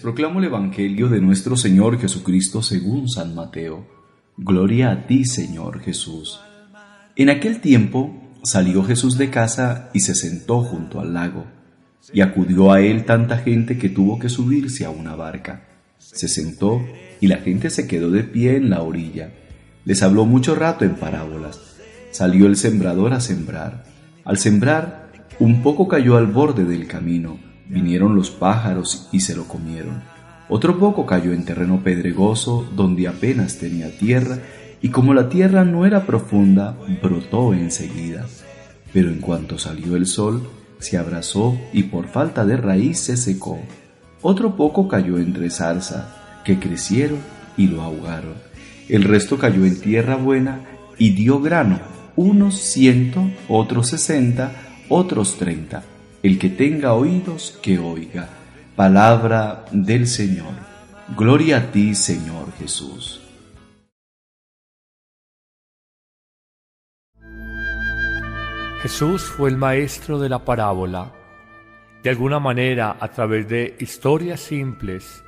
proclamo el Evangelio de nuestro Señor Jesucristo según San Mateo. Gloria a ti, Señor Jesús. En aquel tiempo salió Jesús de casa y se sentó junto al lago. Y acudió a él tanta gente que tuvo que subirse a una barca. Se sentó y la gente se quedó de pie en la orilla. Les habló mucho rato en parábolas. Salió el sembrador a sembrar. Al sembrar, un poco cayó al borde del camino. Vinieron los pájaros y se lo comieron. Otro poco cayó en terreno pedregoso, donde apenas tenía tierra, y como la tierra no era profunda, brotó enseguida. Pero en cuanto salió el sol, se abrasó y por falta de raíz se secó. Otro poco cayó entre zarza, que crecieron y lo ahogaron. El resto cayó en tierra buena y dio grano, unos 100, otros 60, otros 30. El que tenga oídos, que oiga. Palabra del Señor. Gloria a ti, Señor Jesús. Jesús fue el maestro de la parábola. De alguna manera, a través de historias simples,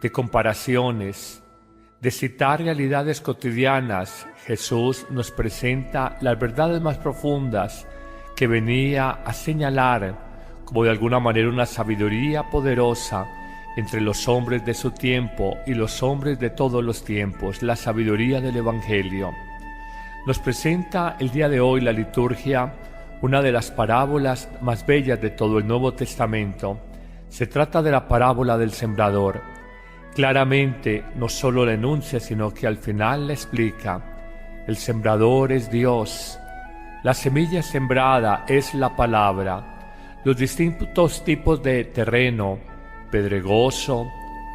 de comparaciones, de citar realidades cotidianas, Jesús nos presenta las verdades más profundas que venía a señalar como de alguna manera una sabiduría poderosa entre los hombres de su tiempo y los hombres de todos los tiempos, la sabiduría del Evangelio. Nos presenta el día de hoy la liturgia una de las parábolas más bellas de todo el Nuevo Testamento. Se trata de la parábola del sembrador. Claramente no solo la enuncia, sino que al final la explica. El sembrador es Dios. La semilla sembrada es la palabra. Los distintos tipos de terreno, pedregoso,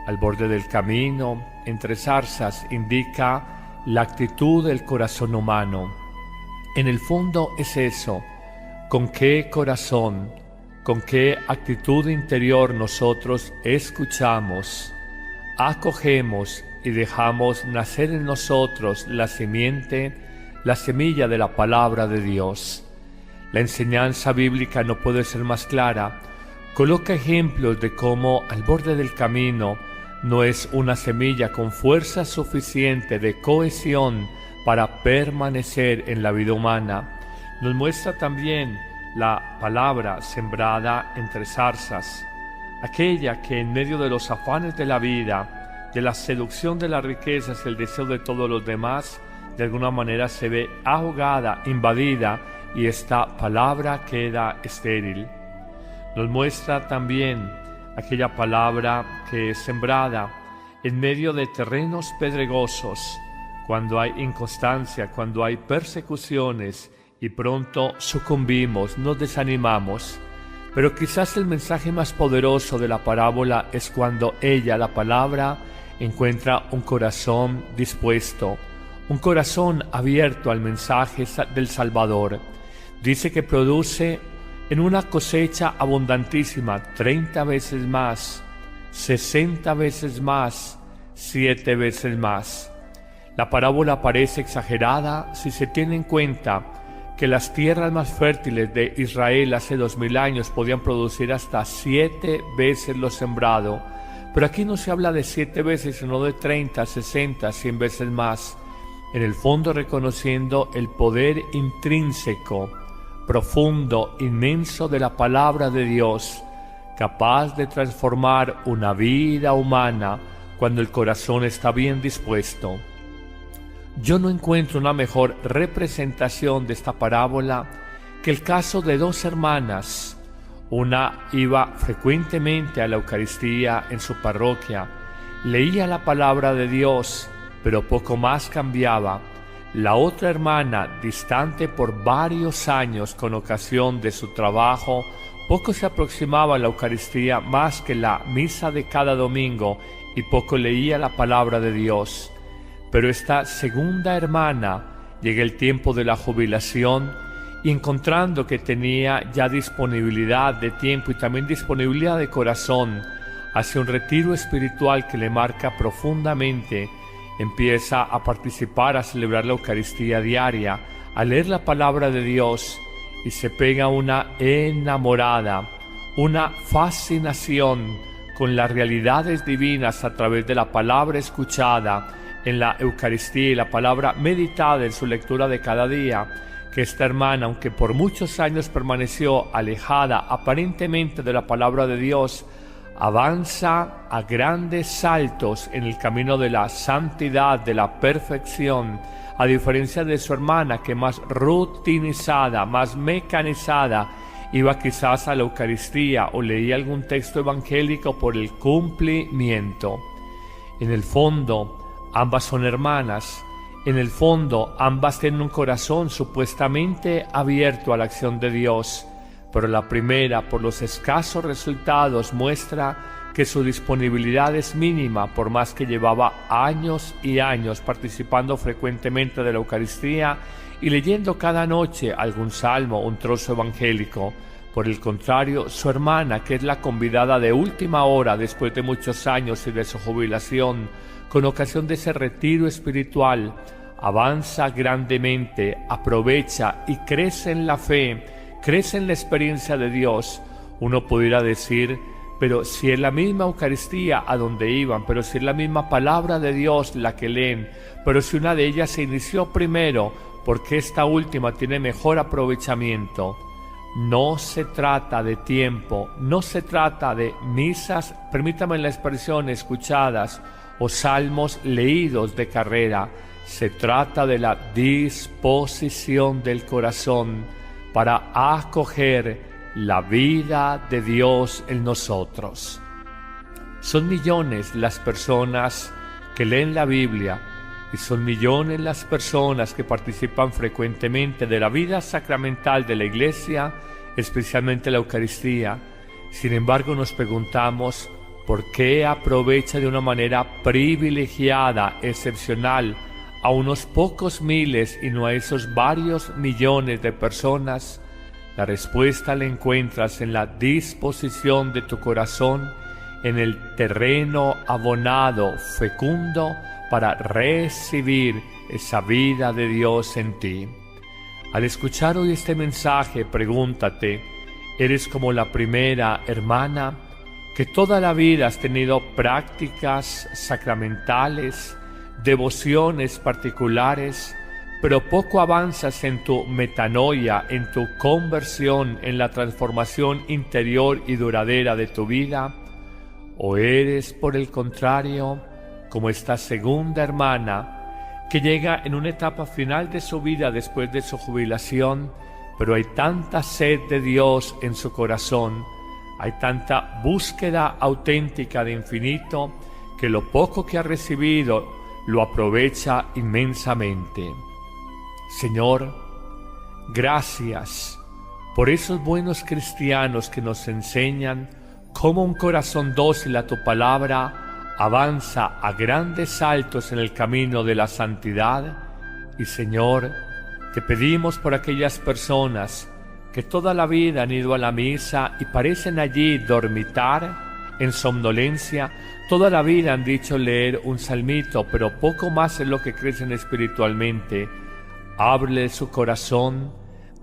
al borde del camino, entre zarzas, indica la actitud del corazón humano. En el fondo es eso, con qué corazón, con qué actitud interior nosotros escuchamos, acogemos y dejamos nacer en nosotros la simiente, la semilla de la palabra de Dios. La enseñanza bíblica no puede ser más clara. Coloca ejemplos de cómo al borde del camino no es una semilla con fuerza suficiente de cohesión para permanecer en la vida humana. Nos muestra también la palabra sembrada entre zarzas, aquella que en medio de los afanes de la vida, de la seducción de las riquezas y el deseo de todos los demás, de alguna manera se ve ahogada, invadida, y esta palabra queda estéril. Nos muestra también aquella palabra que es sembrada en medio de terrenos pedregosos, cuando hay inconstancia, cuando hay persecuciones y pronto sucumbimos, nos desanimamos. Pero quizás el mensaje más poderoso de la parábola es cuando ella, la palabra, encuentra un corazón dispuesto, un corazón abierto al mensaje del Salvador. Dice que produce en una cosecha abundantísima 30 veces más, 60 veces más, 7 veces más. La parábola parece exagerada si se tiene en cuenta que las tierras más fértiles de Israel hace 2000 años podían producir hasta 7 veces lo sembrado. Pero aquí no se habla de 7 veces, sino de 30, 60, 100 veces más. En el fondo reconociendo el poder intrínseco, profundo, inmenso de la palabra de Dios, capaz de transformar una vida humana cuando el corazón está bien dispuesto. Yo no encuentro una mejor representación de esta parábola que el caso de dos hermanas. Una iba frecuentemente a la Eucaristía en su parroquia, leía la palabra de Dios, pero poco más cambiaba. La otra hermana, distante por varios años con ocasión de su trabajo, poco se aproximaba a la Eucaristía más que la misa de cada domingo y poco leía la palabra de Dios. Pero esta segunda hermana, llega el tiempo de la jubilación y encontrando que tenía ya disponibilidad de tiempo y también disponibilidad de corazón, hace un retiro espiritual que le marca profundamente. Empieza a participar, a celebrar la Eucaristía diaria, a leer la palabra de Dios y se pega una enamorada, una fascinación con las realidades divinas a través de la palabra escuchada en la Eucaristía y la palabra meditada en su lectura de cada día, que esta hermana, aunque por muchos años permaneció alejada aparentemente de la palabra de Dios, avanza a grandes saltos en el camino de la santidad, de la perfección, a diferencia de su hermana, que más rutinizada, más mecanizada, iba quizás a la Eucaristía o leía algún texto evangélico por el cumplimiento. En el fondo, ambas son hermanas. En el fondo, ambas tienen un corazón supuestamente abierto a la acción de Dios, pero la primera, por los escasos resultados, muestra que su disponibilidad es mínima, por más que llevaba años y años participando frecuentemente de la Eucaristía y leyendo cada noche algún salmo o un trozo evangélico. Por el contrario, su hermana, que es la convidada de última hora después de muchos años y de su jubilación, con ocasión de ese retiro espiritual, avanza grandemente, aprovecha y crece en la fe, crece en la experiencia de Dios. Uno pudiera decir, pero si es la misma Eucaristía a donde iban, pero si es la misma palabra de Dios la que leen, pero si una de ellas se inició primero, ¿por qué esta última tiene mejor aprovechamiento? No se trata de tiempo, no se trata de misas, permítame la expresión, escuchadas o salmos leídos de carrera. Se trata de la disposición del corazón para acoger la vida de Dios en nosotros. Son millones las personas que leen la Biblia y son millones las personas que participan frecuentemente de la vida sacramental de la Iglesia, especialmente la Eucaristía. Sin embargo, nos preguntamos, ¿por qué aprovecha de una manera privilegiada, excepcional, a unos pocos miles y no a esos varios millones de personas? La respuesta la encuentras en la disposición de tu corazón, en el terreno abonado, fecundo, para recibir esa vida de Dios en ti. Al escuchar hoy este mensaje, pregúntate, ¿eres como la primera hermana, que toda la vida has tenido prácticas sacramentales, devociones particulares, pero poco avanzas en tu metanoia, en tu conversión, en la transformación interior y duradera de tu vida? ¿O eres, por el contrario, como esta segunda hermana, que llega en una etapa final de su vida después de su jubilación, pero hay tanta sed de Dios en su corazón, hay tanta búsqueda auténtica de infinito, que lo poco que ha recibido lo aprovecha inmensamente? Señor, gracias por esos buenos cristianos que nos enseñan cómo un corazón dócil a tu palabra avanza a grandes saltos en el camino de la santidad. Y Señor, te pedimos por aquellas personas que toda la vida han ido a la misa y parecen allí dormitar en somnolencia, toda la vida han dicho leer un salmito, pero poco más es lo que crecen espiritualmente. Ábrele su corazón,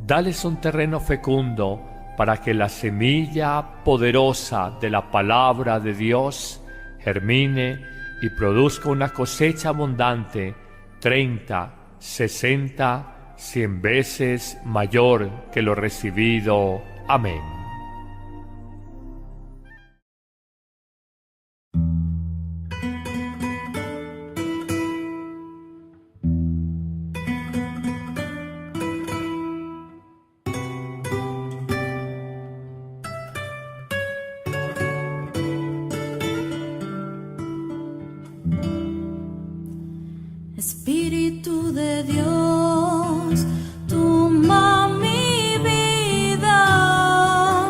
dales un terreno fecundo para que la semilla poderosa de la palabra de Dios germine y produzca una cosecha abundante, 30, 60, 100 veces mayor que lo recibido. Amén. Espíritu de Dios, toma mi vida,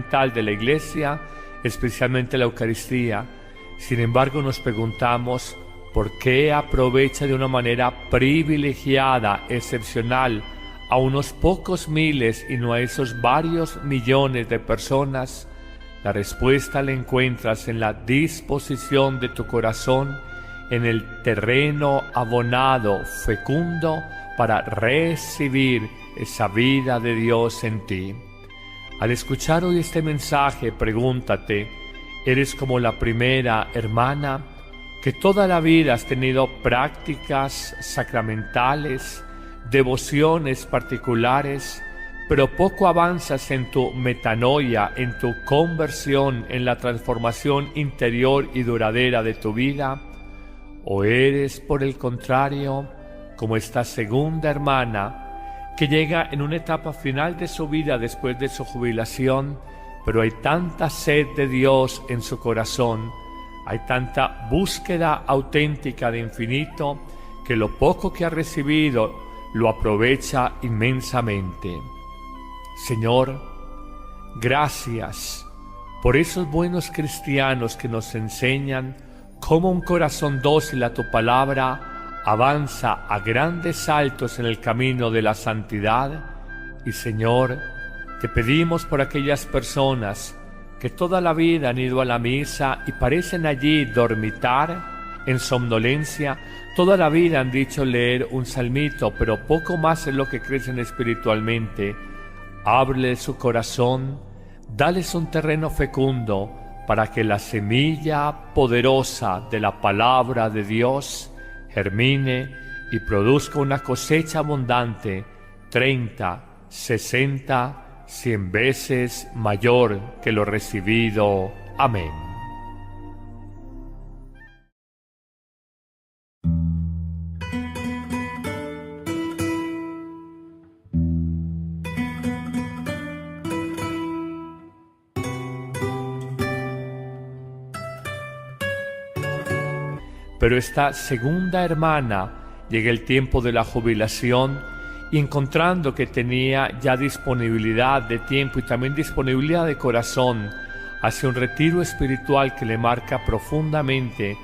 de la Iglesia, especialmente la Eucaristía. Sin embargo, nos preguntamos por qué aprovecha de una manera privilegiada, excepcional, a unos pocos miles y no a esos varios millones de personas. La respuesta la encuentras en la disposición de tu corazón, en el terreno abonado, fecundo, para recibir esa vida de Dios en ti. Al escuchar hoy este mensaje, pregúntate, ¿eres como la primera hermana que toda la vida has tenido prácticas sacramentales, devociones particulares, pero poco avanzas en tu metanoia, en tu conversión, en la transformación interior y duradera de tu vida? ¿O eres, por el contrario, como esta segunda hermana que llega en una etapa final de su vida después de su jubilación, pero hay tanta sed de Dios en su corazón, hay tanta búsqueda auténtica de infinito, que lo poco que ha recibido lo aprovecha inmensamente? Señor, gracias por esos buenos cristianos que nos enseñan cómo un corazón dócil a tu palabra avanza a grandes saltos en el camino de la santidad. Y Señor, te pedimos por aquellas personas que toda la vida han ido a la misa y parecen allí dormitar en somnolencia, toda la vida han dicho leer un salmito, pero poco más es lo que crecen espiritualmente. Ábrele su corazón, dales un terreno fecundo para que la semilla poderosa de la palabra de Dios germine y produzca una cosecha abundante, 30, 60, 100 veces mayor que lo recibido. Amén. Pero esta segunda hermana llega el tiempo de la jubilación y encontrando que tenía ya disponibilidad de tiempo y también disponibilidad de corazón hacia un retiro espiritual que le marca profundamente,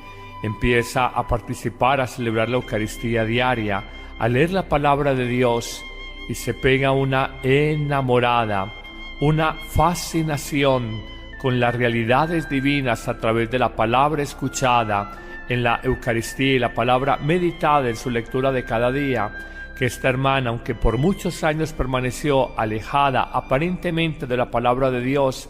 empieza a participar, a celebrar la Eucaristía diaria, a leer la palabra de Dios y se pega una enamorada, una fascinación con las realidades divinas a través de la palabra escuchada en la Eucaristía y la palabra meditada en su lectura de cada día, que esta hermana, aunque por muchos años permaneció alejada aparentemente de la palabra de Dios,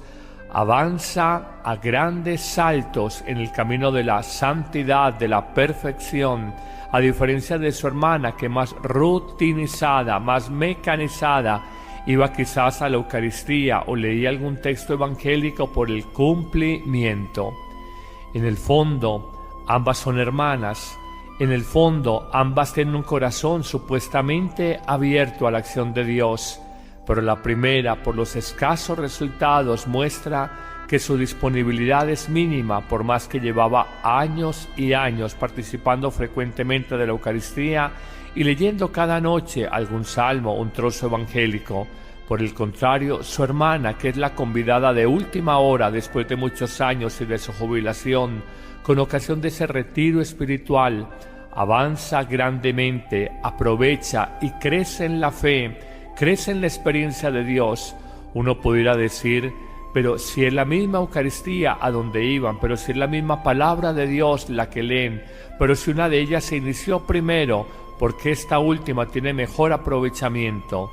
avanza a grandes saltos en el camino de la santidad, de la perfección, a diferencia de su hermana que más rutinizada, más mecanizada, iba quizás a la Eucaristía o leía algún texto evangélico por el cumplimiento. En el fondo, ambas son hermanas. En el fondo, ambas tienen un corazón supuestamente abierto a la acción de Dios, pero la primera, por los escasos resultados, muestra que su disponibilidad es mínima, por más que llevaba años y años participando frecuentemente de la Eucaristía y leyendo cada noche algún salmo, un trozo evangélico. Por el contrario, su hermana, que es la convidada de última hora después de muchos años y de su jubilación, con ocasión de ese retiro espiritual, avanza grandemente, aprovecha y crece en la fe, crece en la experiencia de Dios. Uno pudiera decir, pero si es la misma Eucaristía a donde iban, pero si es la misma palabra de Dios la que leen, pero si una de ellas se inició primero, ¿por qué esta última tiene mejor aprovechamiento?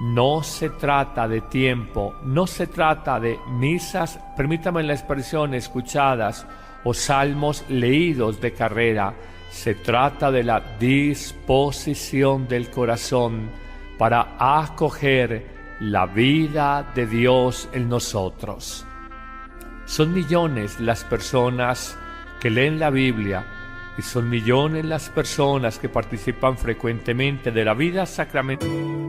No se trata de tiempo, no se trata de misas, permítame la expresión, escuchadas, o salmos leídos de carrera. Se trata de la disposición del corazón para acoger la vida de Dios en nosotros. Son millones las personas que leen la Biblia y son millones las personas que participan frecuentemente de la vida sacramental.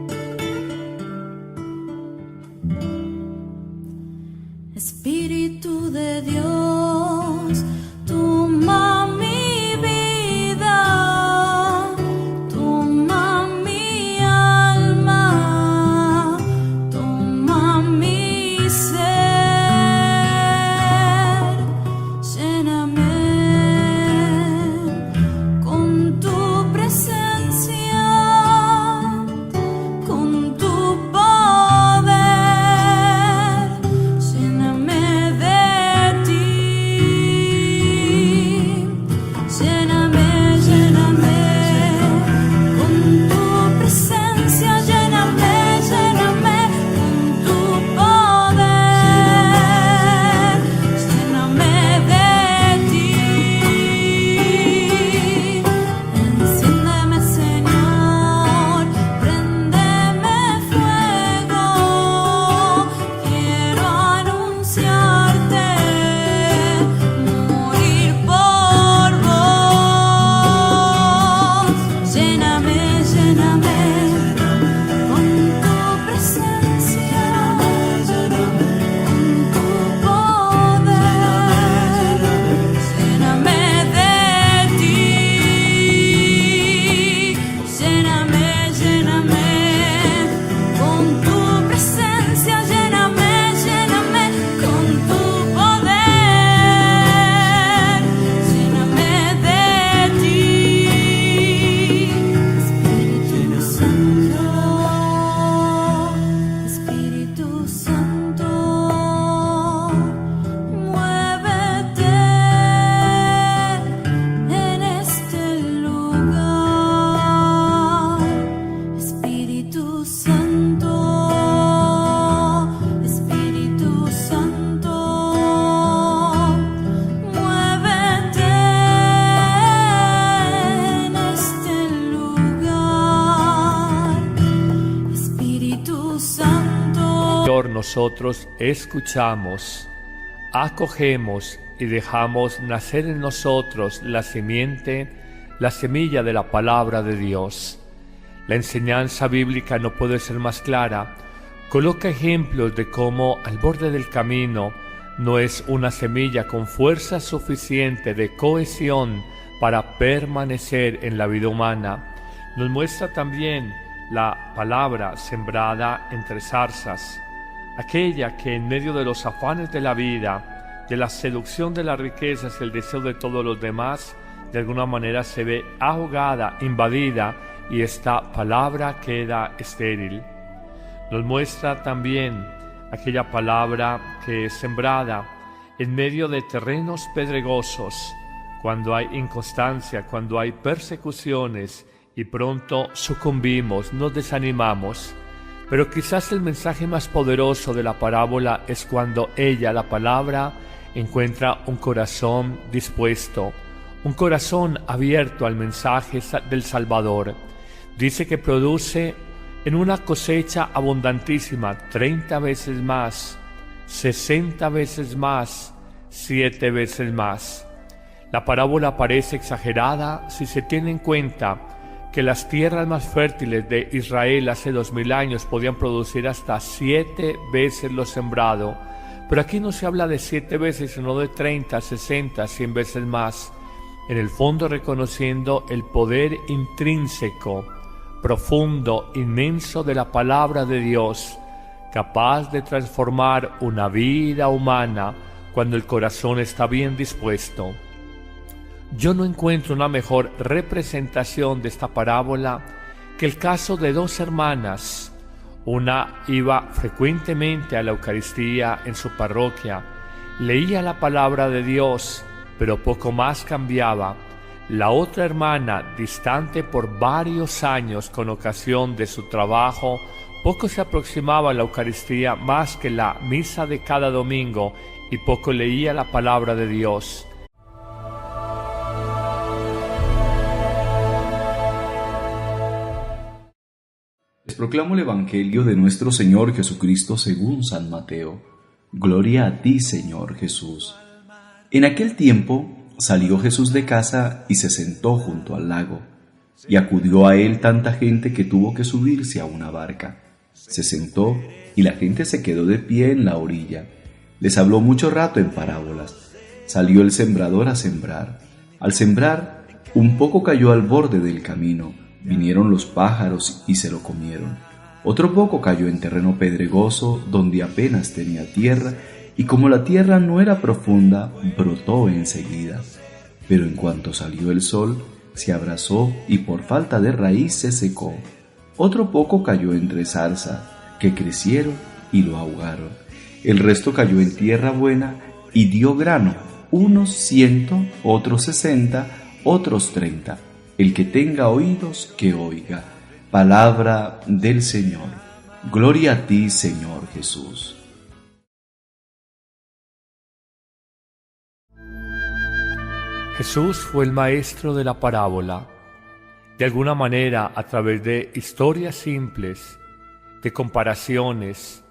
Espíritu de Dios, toma mi vida, toma mi alma, toma mi ser. nosotros escuchamos, acogemos y dejamos nacer en nosotros la simiente, la semilla de la palabra de Dios. La enseñanza bíblica no puede ser más clara. Coloca ejemplos de cómo al borde del camino no es una semilla con fuerza suficiente de cohesión para permanecer en la vida humana. Nos muestra también la palabra sembrada entre zarzas, aquella que en medio de los afanes de la vida, de la seducción de las riquezas y el deseo de todos los demás, de alguna manera se ve ahogada, invadida, y esta palabra queda estéril. Nos muestra también aquella palabra que es sembrada en medio de terrenos pedregosos, cuando hay inconstancia, cuando hay persecuciones, y pronto sucumbimos, nos desanimamos. Pero quizás el mensaje más poderoso de la parábola es cuando ella, la palabra, encuentra un corazón dispuesto, un corazón abierto al mensaje del Salvador. Dice que produce en una cosecha abundantísima 30 veces más, 60 veces más, 7 veces más. La parábola parece exagerada si se tiene en cuenta que las tierras más fértiles de Israel hace 2000 años podían producir hasta 7 veces lo sembrado. Pero aquí no se habla de 7 veces, sino de 30, 60, 100 veces más. En el fondo reconociendo el poder intrínseco, profundo, inmenso de la palabra de Dios, capaz de transformar una vida humana cuando el corazón está bien dispuesto. Yo no encuentro una mejor representación de esta parábola que el caso de 2 hermanas. Una iba frecuentemente a la Eucaristía en su parroquia, leía la palabra de Dios, pero poco más cambiaba. La otra hermana, distante por varios años con ocasión de su trabajo, poco se aproximaba a la Eucaristía más que la misa de cada domingo y poco leía la palabra de Dios. Les proclamo el Evangelio de nuestro Señor Jesucristo según San Mateo. Gloria a ti, Señor Jesús. En aquel tiempo salió Jesús de casa y se sentó junto al lago, y acudió a él tanta gente que tuvo que subirse a una barca. Se sentó y la gente se quedó de pie en la orilla. Les habló mucho rato en parábolas. Salió el sembrador a sembrar. Al sembrar, un poco cayó al borde del camino. Vinieron los pájaros y se lo comieron. Otro poco cayó en terreno pedregoso, donde apenas tenía tierra, y como la tierra no era profunda, brotó enseguida. Pero en cuanto salió el sol, se abrasó y por falta de raíz se secó. Otro poco cayó entre zarzas, que crecieron y lo ahogaron. El resto cayó en tierra buena y dio grano, unos 100, otros 60, otros 30. El que tenga oídos, que oiga. Palabra del Señor. Gloria a ti, Señor Jesús. Jesús fue el maestro de la parábola. De alguna manera, a través de historias simples, de comparaciones,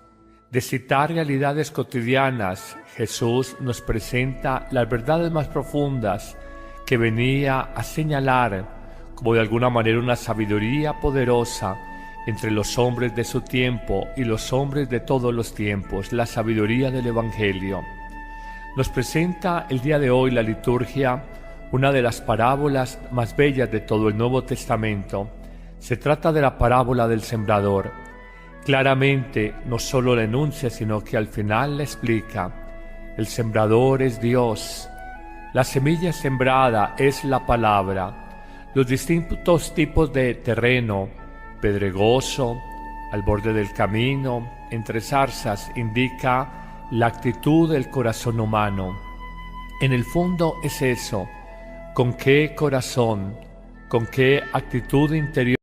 de citar realidades cotidianas, Jesús nos presenta las verdades más profundas que venía a señalar como de alguna manera una sabiduría poderosa entre los hombres de su tiempo y los hombres de todos los tiempos, la sabiduría del Evangelio. Nos presenta el día de hoy la liturgia una de las parábolas más bellas de todo el Nuevo Testamento. Se trata de la parábola del sembrador. Claramente no solo la enuncia, sino que al final la explica. El sembrador es Dios. La semilla sembrada es la palabra. Los distintos tipos de terreno, pedregoso, al borde del camino, entre zarzas, indica la actitud del corazón humano. En el fondo es eso, con qué corazón, con qué actitud interior